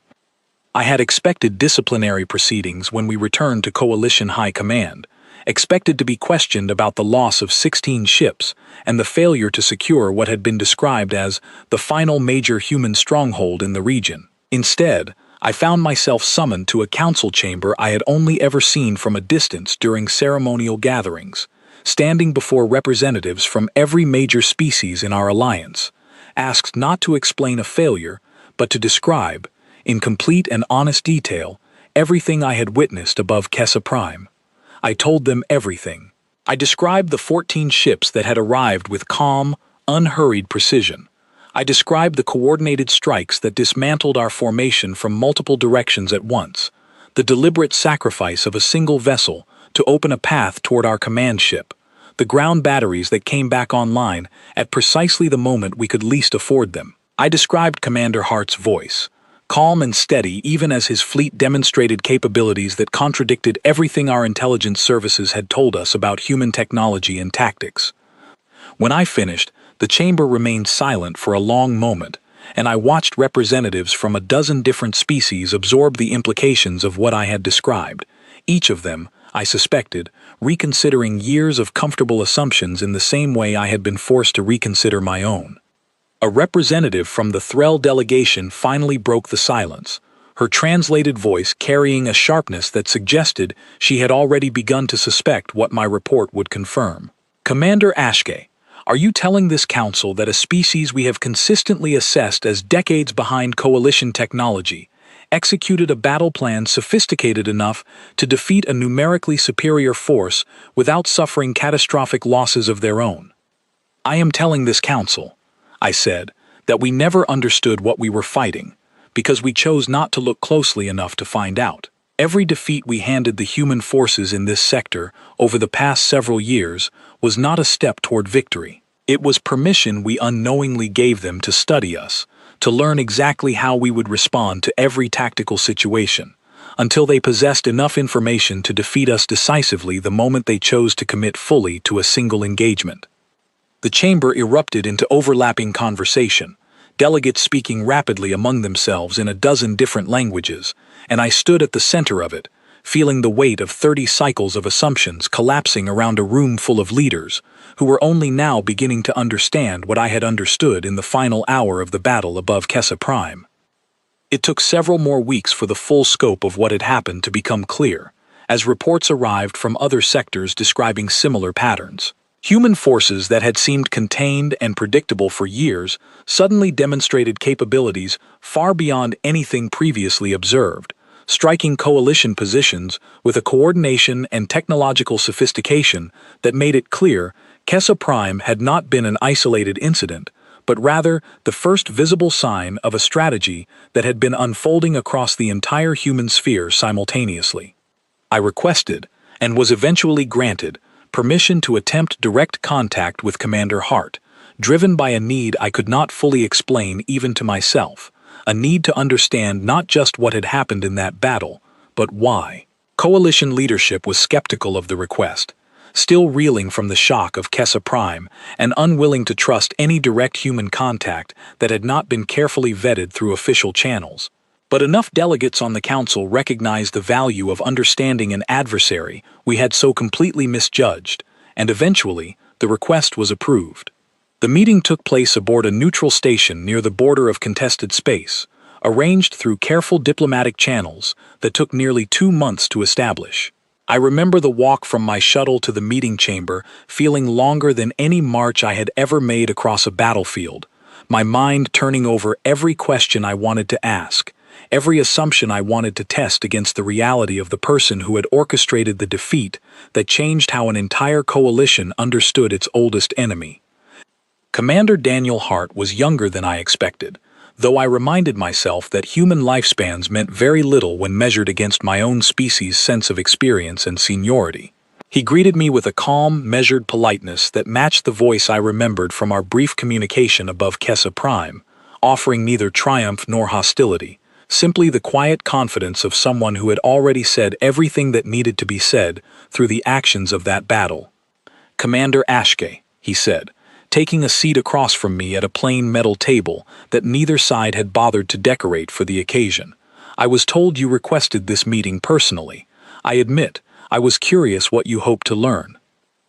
I had expected disciplinary proceedings when we returned to Coalition High Command, expected to be questioned about the loss of 16 ships and the failure to secure what had been described as the final major human stronghold in the region. Instead, I found myself summoned to a council chamber I had only ever seen from a distance during ceremonial gatherings, standing before representatives from every major species in our alliance, asked not to explain a failure, but to describe, in complete and honest detail, everything I had witnessed above Kessa Prime. I told them everything. I described the 14 ships that had arrived with calm, unhurried precision. I described the coordinated strikes that dismantled our formation from multiple directions at once, the deliberate sacrifice of a single vessel to open a path toward our command ship, the ground batteries that came back online at precisely the moment we could least afford them. I described Commander Hart's voice, calm and steady even as his fleet demonstrated capabilities that contradicted everything our intelligence services had told us about human technology and tactics. When I finished, the chamber remained silent for a long moment, and I watched representatives from a dozen different species absorb the implications of what I had described, each of them, I suspected, reconsidering years of comfortable assumptions in the same way I had been forced to reconsider my own. A representative from the Threll delegation finally broke the silence, her translated voice carrying a sharpness that suggested she had already begun to suspect what my report would confirm. Commander HFY, are you telling this council that a species we have consistently assessed as decades behind coalition technology executed a battle plan sophisticated enough to defeat a numerically superior force without suffering catastrophic losses of their own? I am telling this council, I said, that we never understood what we were fighting, because we chose not to look closely enough to find out. Every defeat we handed the human forces in this sector over the past several years was not a step toward victory. It was permission we unknowingly gave them to study us, to learn exactly how we would respond to every tactical situation, until they possessed enough information to defeat us decisively the moment they chose to commit fully to a single engagement. The chamber erupted into overlapping conversation, delegates speaking rapidly among themselves in a dozen different languages, and I stood at the center of it, feeling the weight of 30 cycles of assumptions collapsing around a room full of leaders who were only now beginning to understand what I had understood in the final hour of the battle above Kessa Prime. It took several more weeks for the full scope of what had happened to become clear, as reports arrived from other sectors describing similar patterns. Human forces that had seemed contained and predictable for years suddenly demonstrated capabilities far beyond anything previously observed, striking coalition positions with a coordination and technological sophistication that made it clear Kessa Prime had not been an isolated incident, but rather the first visible sign of a strategy that had been unfolding across the entire human sphere simultaneously. I requested, and was eventually granted, permission to attempt direct contact with Commander Hart, driven by a need I could not fully explain even to myself, a need to understand not just what had happened in that battle, but why. Coalition leadership was skeptical of the request, still reeling from the shock of Kessa Prime and unwilling to trust any direct human contact that had not been carefully vetted through official channels. But enough delegates on the council recognized the value of understanding an adversary we had so completely misjudged, and eventually, the request was approved. The meeting took place aboard a neutral station near the border of contested space, arranged through careful diplomatic channels that took nearly 2 months to establish. I remember the walk from my shuttle to the meeting chamber feeling longer than any march I had ever made across a battlefield, my mind turning over every question I wanted to ask, every assumption I wanted to test against the reality of the person who had orchestrated the defeat that changed how an entire coalition understood its oldest enemy. Commander Daniel Hart was younger than I expected, though I reminded myself that human lifespans meant very little when measured against my own species' sense of experience and seniority. He greeted me with a calm, measured politeness that matched the voice I remembered from our brief communication above Kessa Prime, offering neither triumph nor hostility, simply the quiet confidence of someone who had already said everything that needed to be said through the actions of that battle. "Commander Ashke," he said, taking a seat across from me at a plain metal table that neither side had bothered to decorate for the occasion. "I was told you requested this meeting personally. I admit, I was curious what you hoped to learn."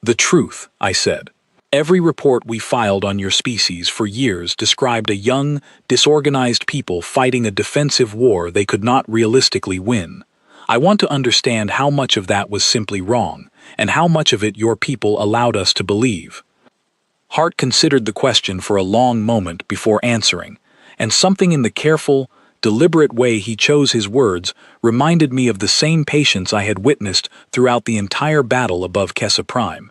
"The truth," I said. "Every report we filed on your species for years described a young, disorganized people fighting a defensive war they could not realistically win. I want to understand how much of that was simply wrong, and how much of it your people allowed us to believe." Hart considered the question for a long moment before answering, and something in the careful, deliberate way he chose his words reminded me of the same patience I had witnessed throughout the entire battle above Kessa Prime.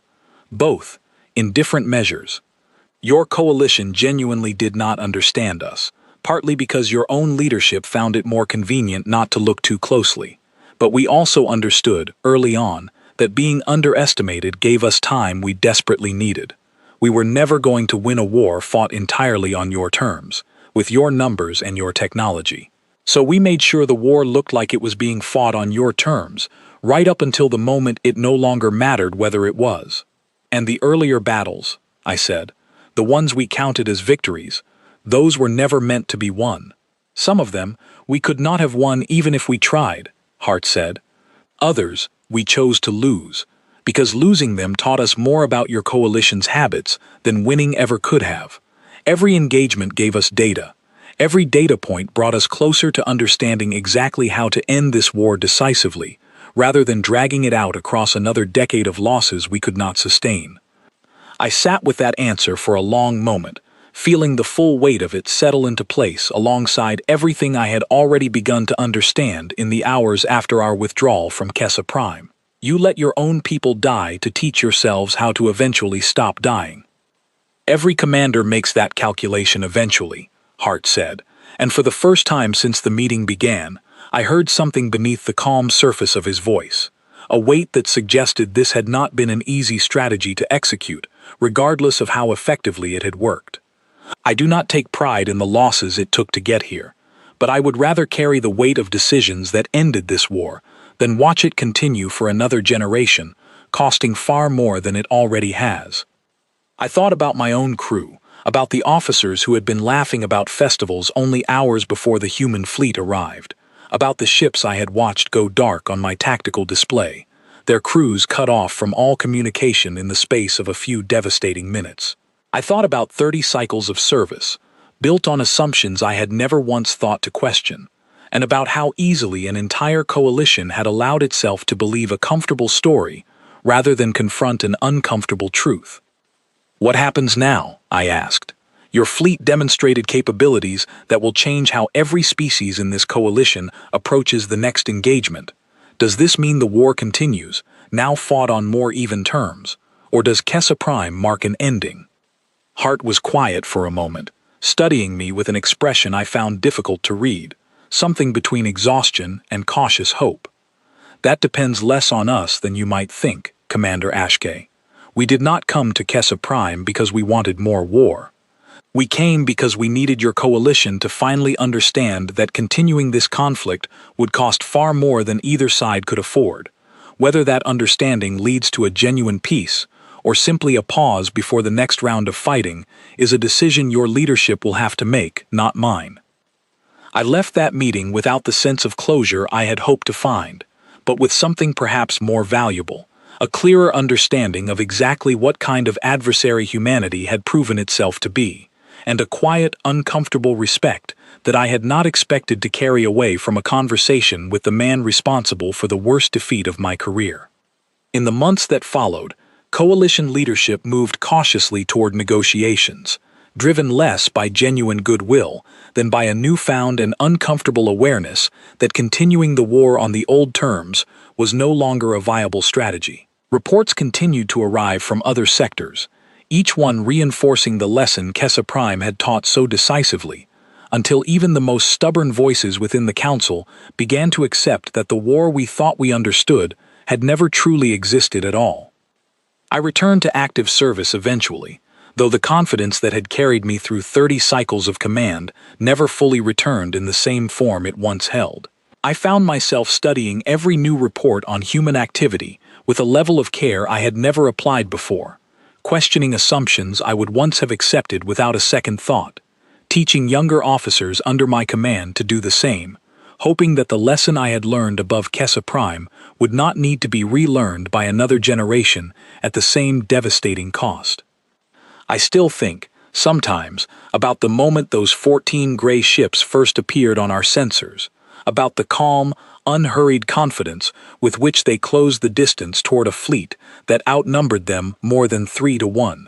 Both, in different measures. "Your coalition genuinely did not understand us, partly because your own leadership found it more convenient not to look too closely. But we also understood, early on, that being underestimated gave us time we desperately needed. We were never going to win a war fought entirely on your terms, with your numbers and your technology. So we made sure the war looked like it was being fought on your terms, right up until the moment it no longer mattered whether it was. And the earlier battles," I said, "the ones we counted as victories, those were never meant to be won. Some of them we could not have won even if we tried," Hart said. "Others we chose to lose, because losing them taught us more about your coalition's habits than winning ever could have. Every engagement gave us data. Every data point brought us closer to understanding exactly how to end this war decisively, rather than dragging it out across another decade of losses we could not sustain." I sat with that answer for a long moment, feeling the full weight of it settle into place alongside everything I had already begun to understand in the hours after our withdrawal from Kessa Prime. "You let your own people die to teach yourselves how to eventually stop dying." "Every commander makes that calculation eventually," Hart said, and for the first time since the meeting began, I heard something beneath the calm surface of his voice, a weight that suggested this had not been an easy strategy to execute, regardless of how effectively it had worked. "I do not take pride in the losses it took to get here, but I would rather carry the weight of decisions that ended this war than watch it continue for another generation, costing far more than it already has." I thought about my own crew, about the officers who had been laughing about festivals only hours before the human fleet arrived, about the ships I had watched go dark on my tactical display, their crews cut off from all communication in the space of a few devastating minutes. I thought about 30 cycles of service, built on assumptions I had never once thought to question, and about how easily an entire coalition had allowed itself to believe a comfortable story rather than confront an uncomfortable truth. "What happens now?" I asked. "Your fleet demonstrated capabilities that will change how every species in this coalition approaches the next engagement. Does this mean the war continues, now fought on more even terms, or does Kessa Prime mark an ending?" Hart was quiet for a moment, studying me with an expression I found difficult to read, something between exhaustion and cautious hope. "That depends less on us than you might think, Commander Ashke. We did not come to Kessa Prime because we wanted more war. We came because we needed your coalition to finally understand that continuing this conflict would cost far more than either side could afford. Whether that understanding leads to a genuine peace, or simply a pause before the next round of fighting, is a decision your leadership will have to make, not mine." I left that meeting without the sense of closure I had hoped to find, but with something perhaps more valuable, a clearer understanding of exactly what kind of adversary humanity had proven itself to be, and a quiet, uncomfortable respect that I had not expected to carry away from a conversation with the man responsible for the worst defeat of my career. In the months that followed, coalition leadership moved cautiously toward negotiations, driven less by genuine goodwill than by a newfound and uncomfortable awareness that continuing the war on the old terms was no longer a viable strategy. Reports continued to arrive from other sectors, each one reinforcing the lesson Kessa Prime had taught so decisively, until even the most stubborn voices within the council began to accept that the war we thought we understood had never truly existed at all. I returned to active service eventually, though the confidence that had carried me through 30 cycles of command never fully returned in the same form it once held. I found myself studying every new report on human activity with a level of care I had never applied before, questioning assumptions I would once have accepted without a second thought, teaching younger officers under my command to do the same, hoping that the lesson I had learned above Kessa Prime would not need to be relearned by another generation at the same devastating cost. I still think, sometimes, about the moment those 14 gray ships first appeared on our sensors, about the calm, unhurried confidence with which they closed the distance toward a fleet that outnumbered them more than 3-1.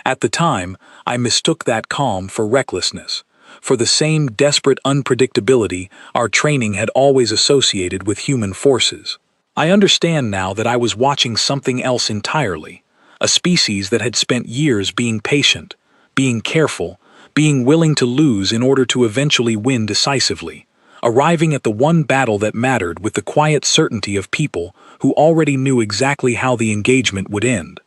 At the time, I mistook that calm for recklessness, for the same desperate unpredictability our training had always associated with human forces. I understand now that I was watching something else entirely, a species that had spent years being patient, being careful, being willing to lose in order to eventually win decisively, arriving at the one battle that mattered with the quiet certainty of people who already knew exactly how the engagement would end.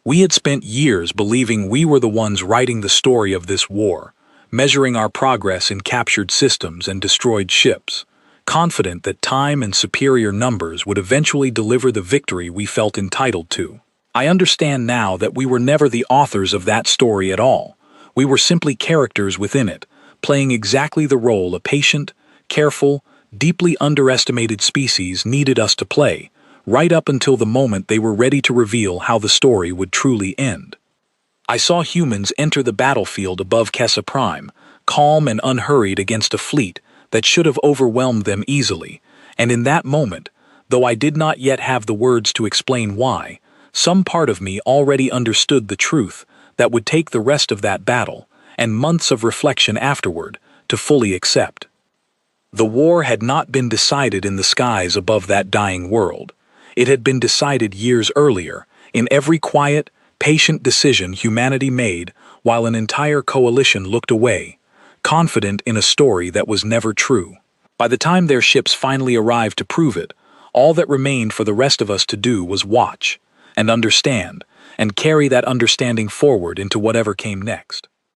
We had spent years believing we were the ones writing the story of this war, measuring our progress in captured systems and destroyed ships, confident that time and superior numbers would eventually deliver the victory we felt entitled to. I understand now that we were never the authors of that story at all. We were simply characters within it, playing exactly the role a patient, careful, deeply underestimated species needed us to play, right up until the moment they were ready to reveal how the story would truly end. I saw humans enter the battlefield above Kessa Prime, calm and unhurried against a fleet that should have overwhelmed them easily, and in that moment, though I did not yet have the words to explain why, some part of me already understood the truth that would take the rest of that battle, and months of reflection afterward, to fully accept. The war had not been decided in the skies above that dying world. It had been decided years earlier, in every quiet, patient decision humanity made while an entire coalition looked away, confident in a story that was never true. By the time their ships finally arrived to prove it, all that remained for the rest of us to do was watch, and understand, and carry that understanding forward into whatever came next.